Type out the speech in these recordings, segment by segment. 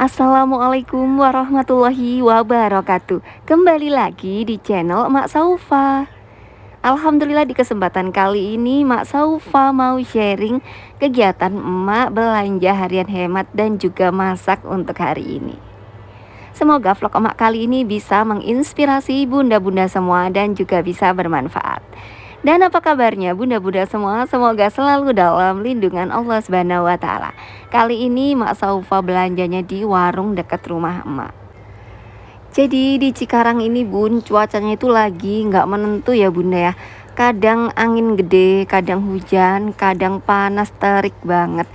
Assalamualaikum warahmatullahi wabarakatuh. Kembali lagi di channel Mak Saufa. Alhamdulillah di kesempatan kali ini Mak Saufa mau sharing kegiatan emak belanja harian hemat dan juga masak untuk hari ini. Semoga vlog emak kali ini bisa menginspirasi bunda-bunda semua dan juga bisa bermanfaat. Dan apa kabarnya bunda-bunda semua? Semoga selalu dalam lindungan Allah Subhanahu wa taala. Kali ini Mak Saufa belanjanya di warung dekat rumah emak. Jadi di Cikarang ini bun, cuacanya itu lagi nggak menentu ya bunda ya. Kadang angin gede, kadang hujan, kadang panas terik banget.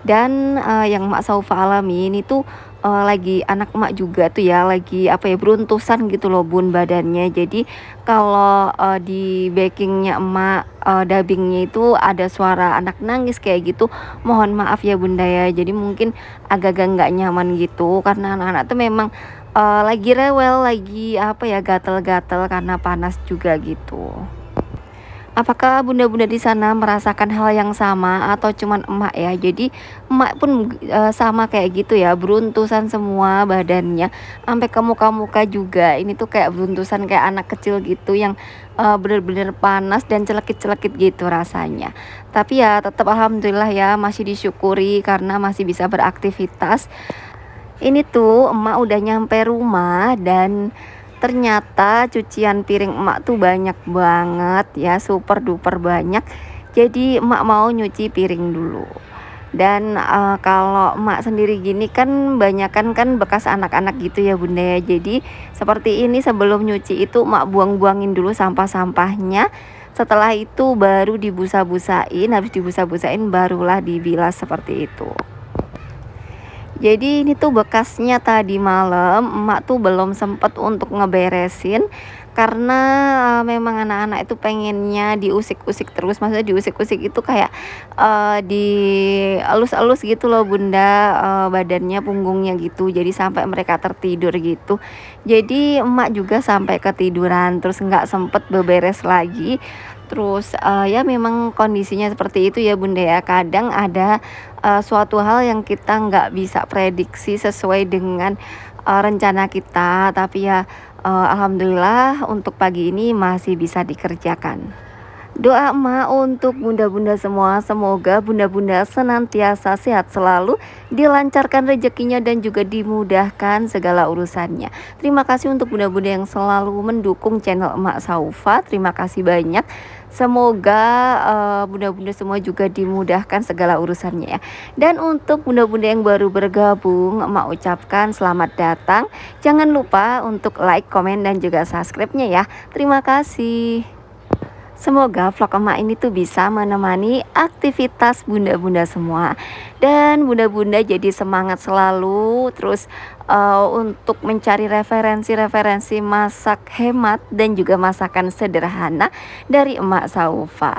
Dan yang Mak Saufa alami ini tuh lagi anak emak juga tuh ya, lagi apa ya, beruntusan gitu loh bun badannya. Jadi kalau di backingnya emak, dubbingnya itu ada suara anak nangis kayak gitu, mohon maaf ya bunda ya. Jadi mungkin agak-agak nggak nyaman gitu karena anak-anak tuh memang lagi rewel, lagi apa ya, gatel-gatel karena panas juga gitu. Apakah bunda-bunda di sana merasakan hal yang sama atau cuman emak ya? Jadi emak pun sama kayak gitu ya, beruntusan semua badannya, sampai ke muka-muka juga. Ini tuh kayak beruntusan kayak anak kecil gitu yang bener-bener panas dan celekit-celekit gitu rasanya. Tapi ya tetap alhamdulillah ya, masih disyukuri karena masih bisa beraktivitas. Ini tuh emak udah nyampe rumah dan ternyata cucian piring emak tuh banyak banget ya, super duper banyak. Jadi emak mau nyuci piring dulu. Dan kalau emak sendiri gini kan banyakan kan bekas anak-anak gitu ya bunda ya. Jadi seperti ini, sebelum nyuci itu emak buang-buangin dulu sampah-sampahnya. Setelah itu baru dibusa-busain, habis dibusa-busain barulah dibilas seperti itu. Jadi ini tuh bekasnya tadi malam emak tuh belum sempet untuk ngeberesin karena memang anak-anak itu pengennya diusik-usik terus. Maksudnya diusik-usik itu kayak dielus-elus gitu loh bunda, badannya, punggungnya gitu. Jadi sampai mereka tertidur gitu. Jadi emak juga sampai ketiduran, terus nggak sempet beberes lagi. Terus ya memang kondisinya seperti itu ya bunda ya. Kadang ada suatu hal yang kita nggak bisa prediksi sesuai dengan rencana kita, tapi ya alhamdulillah untuk pagi ini masih bisa dikerjakan. Doa emak untuk bunda-bunda semua, semoga bunda-bunda senantiasa sehat selalu, dilancarkan rezekinya dan juga dimudahkan segala urusannya. Terima kasih untuk bunda-bunda yang selalu mendukung channel Emak Saufa. Terima kasih banyak. Semoga bunda-bunda semua juga dimudahkan segala urusannya ya. Dan untuk bunda-bunda yang baru bergabung, emak ucapkan selamat datang. Jangan lupa untuk like, komen dan juga subscribe-nya ya. Terima kasih. Semoga vlog emak ini tuh bisa menemani aktivitas bunda-bunda semua. Dan bunda-bunda jadi semangat selalu. Terus untuk mencari referensi-referensi masak hemat dan juga masakan sederhana dari Emak Saufa.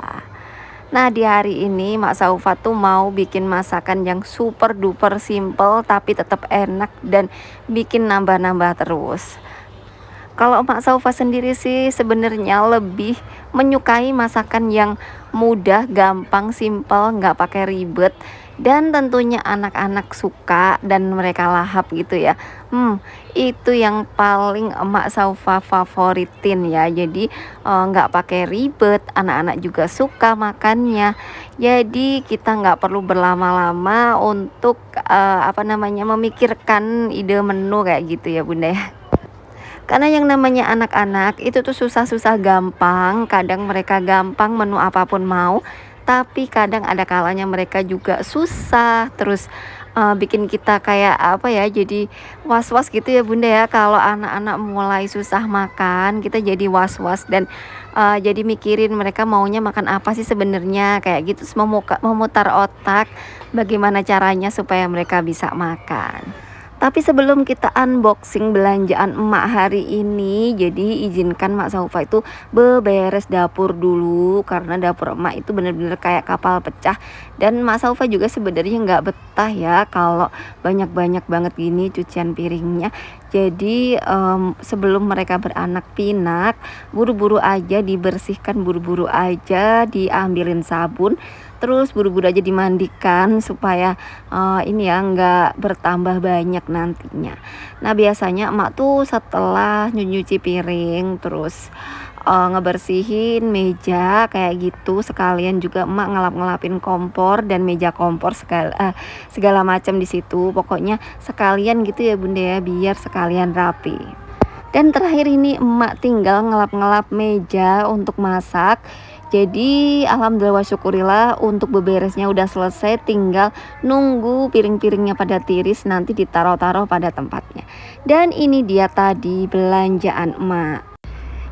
Nah di hari ini Mak Saufa tuh mau bikin masakan yang super duper simple tapi tetap enak dan bikin nambah-nambah terus. Kalau Mak Saufa sendiri sih sebenarnya lebih menyukai masakan yang mudah, gampang, simpel, nggak pakai ribet, dan tentunya anak-anak suka dan mereka lahap gitu ya. Itu yang paling Mak Saufa favoritin ya. Jadi nggak pakai ribet, anak-anak juga suka makannya. Jadi kita nggak perlu berlama-lama untuk memikirkan ide menu kayak gitu ya bunda ya. Karena yang namanya anak-anak itu tuh susah-susah gampang. Kadang mereka gampang menu apapun mau, tapi kadang ada kalanya mereka juga susah. Terus bikin kita kayak apa ya, jadi was-was gitu ya bunda ya. Kalau anak-anak mulai susah makan, kita jadi was-was dan jadi mikirin mereka maunya makan apa sih sebenarnya kayak gitu. Memutar otak bagaimana caranya supaya mereka bisa makan. Tapi sebelum kita unboxing belanjaan emak hari ini, jadi izinkan Mak Saufa itu beberes dapur dulu. Karena dapur emak itu bener-bener kayak kapal pecah. Dan Mak Saufa juga sebenarnya nggak betah betah ya kalau banyak-banyak banget gini cucian piringnya. Jadi sebelum mereka beranak pinak, buru-buru aja dibersihkan, buru-buru aja diambilin sabun, terus buru-buru aja dimandikan supaya ini ya nggak bertambah banyak nantinya. Nah biasanya emak tuh setelah nyuci piring terus ngebersihin meja kayak gitu, sekalian juga emak ngelap-ngelapin kompor dan meja kompor segala macam di situ. Pokoknya sekalian gitu ya Bunda ya, biar sekalian rapi. Dan terakhir ini emak tinggal ngelap-ngelap meja untuk masak. Jadi alhamdulillah wa syukurillah untuk beberesnya udah selesai, tinggal nunggu piring-piringnya pada tiris nanti ditaruh-taruh pada tempatnya. Dan ini dia tadi belanjaan emak.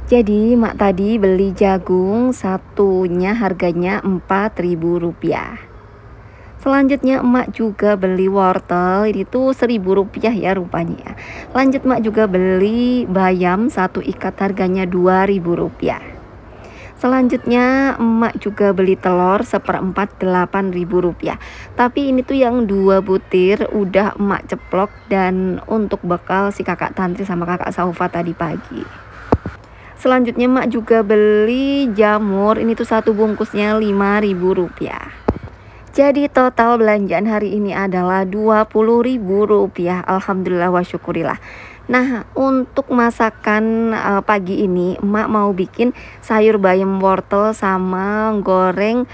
Jadi mak tadi beli jagung, satunya harganya Rp4.000. Selanjutnya emak juga beli wortel, ini tuh Rp1.000 ya rupanya ya. Lanjut emak juga beli bayam, satu ikat harganya Rp2.000. Selanjutnya emak juga beli telur seperempat Rp8.000. Tapi ini tuh yang 2 butir udah emak ceplok dan untuk bekal si kakak Tantri sama kakak Saufa tadi pagi. Selanjutnya emak juga beli jamur, ini tuh satu bungkusnya Rp5.000. Jadi total belanjaan hari ini adalah Rp20.000. Alhamdulillah wa syukurillah. Nah untuk masakan pagi ini emak mau bikin sayur bayam wortel sama goreng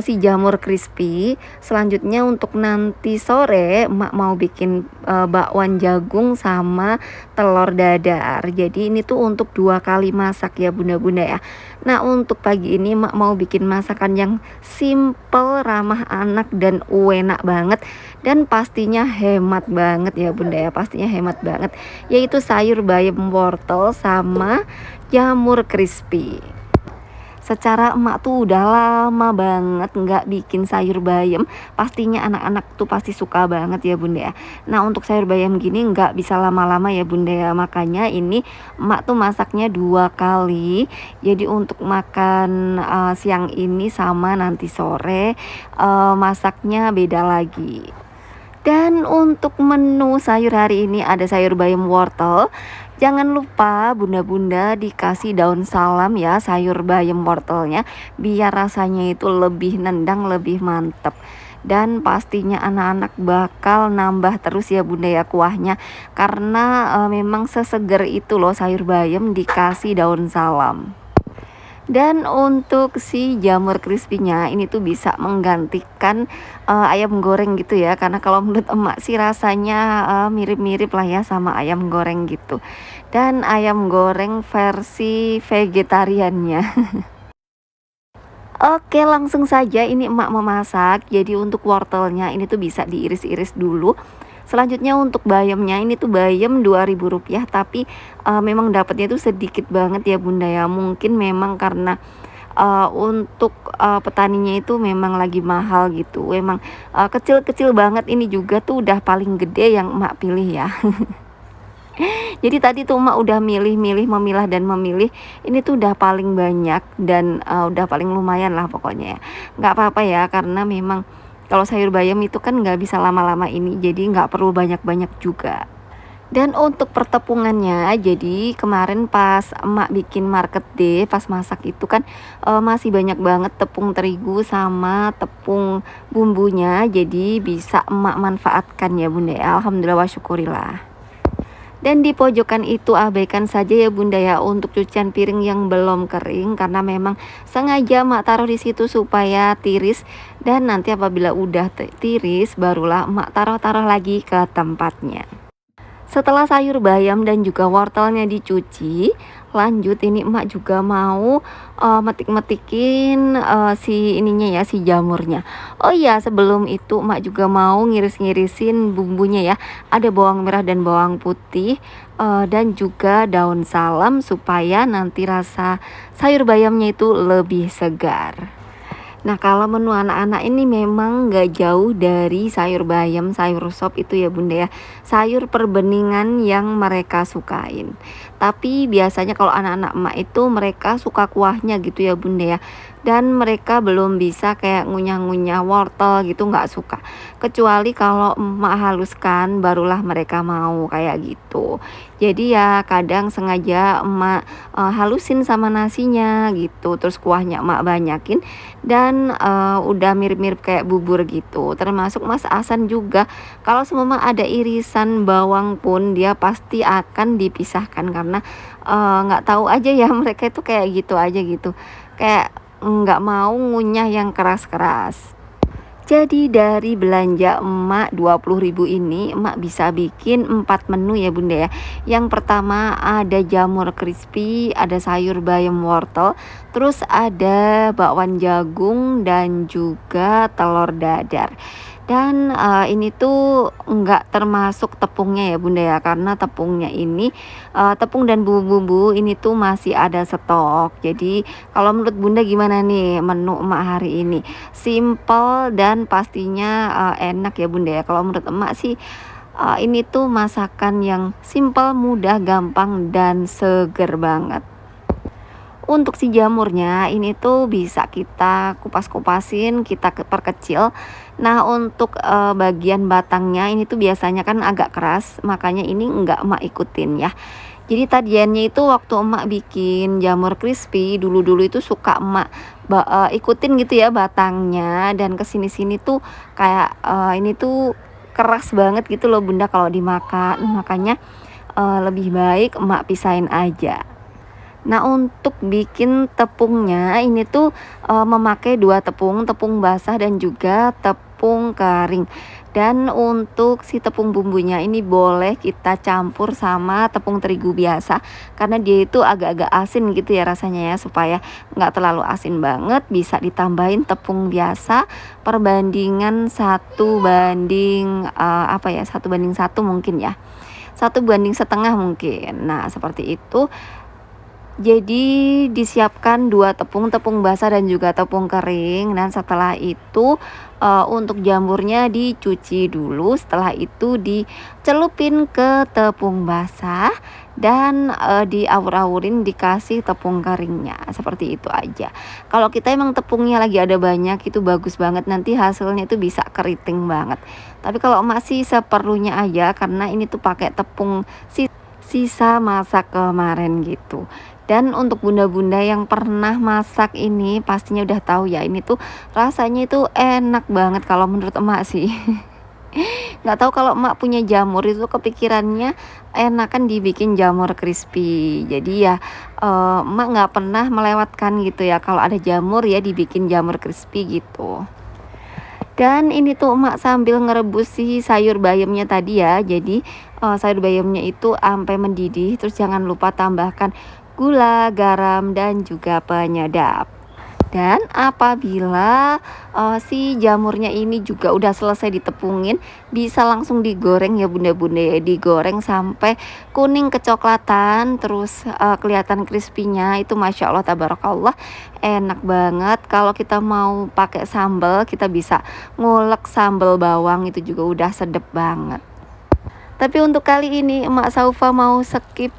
si jamur crispy. Selanjutnya untuk nanti sore emak mau bikin bakwan jagung sama telur dadar. Jadi ini tuh untuk 2 kali masak ya bunda-bunda ya. Nah untuk pagi ini emak mau bikin masakan yang simple, ramah anak dan enak banget, dan pastinya hemat banget ya bunda ya, pastinya hemat banget, yaitu sayur bayam wortel sama jamur crispy. Secara emak tuh udah lama banget nggak bikin sayur bayam, pastinya anak-anak tuh pasti suka banget ya bunda ya. Nah untuk sayur bayam gini nggak bisa lama-lama ya bunda ya, makanya ini emak tuh masaknya 2 kali. Jadi untuk makan siang ini sama nanti sore masaknya beda lagi. Dan untuk menu sayur hari ini ada sayur bayam wortel. Jangan lupa bunda-bunda dikasih daun salam ya sayur bayam wortelnya, biar rasanya itu lebih nendang, lebih mantep. Dan pastinya anak-anak bakal nambah terus ya bunda ya kuahnya, karena memang seseger itu loh sayur bayam dikasih daun salam. Dan untuk si jamur crispy-nya ini tuh bisa menggantikan ayam goreng gitu ya, karena kalau menurut emak sih rasanya mirip-mirip lah ya sama ayam goreng gitu. Dan ayam goreng versi vegetariannya. Oke langsung saja ini emak memasak. Jadi untuk wortelnya ini tuh bisa diiris-iris dulu. Selanjutnya untuk bayamnya ini tuh bayam Rp2.000, tapi memang dapatnya tuh sedikit banget ya bunda ya. Mungkin memang karena untuk petaninya itu memang lagi mahal gitu. Memang kecil-kecil banget, ini juga tuh udah paling gede yang emak pilih ya. Jadi tadi tuh emak udah milih-milih, memilah dan memilih, ini tuh udah paling banyak dan udah paling lumayan lah pokoknya ya. Nggak apa-apa ya, karena memang kalau sayur bayam itu kan nggak bisa lama-lama ini, jadi nggak perlu banyak-banyak juga. Dan untuk pertepungannya, jadi kemarin pas emak bikin market day, pas masak itu kan masih banyak banget tepung terigu sama tepung bumbunya, jadi bisa emak manfaatkan ya bunda ya. Alhamdulillah wa syukurillah. Dan di pojokan itu abaikan saja ya bunda ya untuk cucian piring yang belum kering, karena memang sengaja emak taruh di situ supaya tiris, dan nanti apabila udah tiris barulah emak taruh lagi ke tempatnya. Setelah sayur bayam dan juga wortelnya dicuci, lanjut ini emak juga mau metik-metikin si ininya ya, si jamurnya. Oh iya sebelum itu emak juga mau ngiris-ngirisin bumbunya ya. Ada bawang merah dan bawang putih dan juga daun salam supaya nanti rasa sayur bayamnya itu lebih segar. Nah kalau menu anak-anak ini memang gak jauh dari sayur bayam, sayur sop itu ya bunda ya. Sayur perbeningan yang mereka sukain. Tapi biasanya kalau anak-anak emak itu mereka suka kuahnya gitu ya bunda ya. dan mereka belum bisa kayak ngunyah-ngunyah wortel gitu, nggak suka. Kecuali kalau emak haluskan barulah mereka mau kayak gitu. Jadi ya kadang sengaja emak halusin sama nasinya gitu, terus kuahnya emak banyakin dan udah mirip-mirip kayak bubur gitu. Termasuk Mas Asan juga, kalau semua ada irisan bawang pun dia pasti akan dipisahkan karena nggak tahu aja ya mereka itu kayak gitu aja gitu. Kayak nggak mau ngunyah yang keras-keras. Jadi dari belanja emak 20.000 ini emak bisa bikin 4 menu ya bunda ya. Yang pertama ada jamur crispy, ada sayur bayam wortel, terus ada bakwan jagung dan juga telur dadar. Dan ini tuh nggak termasuk tepungnya ya bunda ya, karena tepungnya ini tepung dan bumbu-bumbu ini tuh masih ada stok. Jadi kalau menurut bunda gimana nih menu emak hari ini? Simple dan pastinya enak ya bunda ya. Kalau menurut emak sih ini tuh masakan yang simple, mudah, gampang dan seger banget. Untuk si jamurnya ini tuh bisa kita kupas-kupasin, kita perkecil. Nah, untuk bagian batangnya ini tuh biasanya kan agak keras, makanya ini enggak emak ikutin ya. Jadi tadiannya itu waktu emak bikin jamur crispy, dulu-dulu itu suka emak ikutin gitu ya batangnya, dan kesini-sini tuh kayak ini tuh keras banget gitu loh bunda kalau dimakan. Makanya lebih baik emak pisahin aja. Nah, untuk bikin tepungnya ini tuh memakai dua tepung, tepung basah dan juga tepung kering. Dan untuk si tepung bumbunya ini boleh kita campur sama tepung terigu biasa karena dia itu agak-agak asin gitu ya rasanya ya, supaya nggak terlalu asin banget. Bisa ditambahin tepung biasa perbandingan 1 banding apa ya, 1 banding 1 mungkin ya, 1 banding 1,5 mungkin. Nah seperti itu. Jadi disiapkan 2 tepung basah dan juga tepung kering, dan setelah itu untuk jamurnya dicuci dulu, setelah itu dicelupin ke tepung basah dan diawur-awurin dikasih tepung keringnya, seperti itu aja. Kalau kita emang tepungnya lagi ada banyak itu bagus banget, nanti hasilnya itu bisa keriting banget. Tapi kalau masih seperlunya aja karena ini tuh pakai tepung sisa masak kemarin gitu. Dan untuk bunda-bunda yang pernah masak ini pastinya udah tahu ya, ini tuh rasanya itu enak banget kalau menurut emak sih. Nggak tahu kalau emak punya jamur itu kepikirannya enakan dibikin jamur crispy. Jadi ya emak nggak pernah melewatkan gitu ya, kalau ada jamur ya dibikin jamur crispy gitu. Dan ini tuh emak sambil ngerebus si sayur bayamnya tadi ya. Jadi sayur bayamnya itu sampai mendidih. Terus jangan lupa tambahkan gula, garam dan juga penyedap. Dan apabila si jamurnya ini juga udah selesai ditepungin, bisa langsung digoreng ya bunda-bunda ya. Digoreng sampai kuning kecoklatan, terus kelihatan crispy-nya itu masya Allah tabarakallah, enak banget. Kalau kita mau pakai sambal, kita bisa ngulek sambal bawang, itu juga udah sedep banget. Tapi untuk kali ini emak Saufa mau skip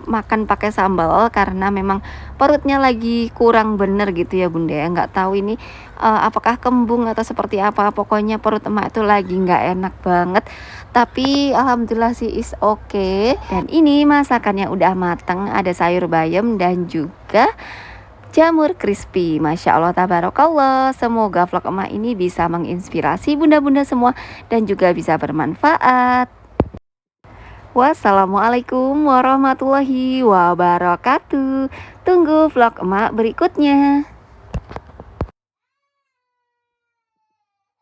makan pakai sambal karena memang perutnya lagi kurang bener gitu ya bunda ya. Nggak tahu ini apakah kembung atau seperti apa. Pokoknya perut emak itu lagi nggak enak banget. Tapi alhamdulillah sih is okay. Dan ini masakannya udah mateng. Ada sayur bayam dan juga jamur crispy. Masya Allah tabarakallah. Semoga vlog emak ini bisa menginspirasi bunda-bunda semua dan juga bisa bermanfaat. Wassalamualaikum warahmatullahi wabarakatuh. Tunggu vlog emak berikutnya.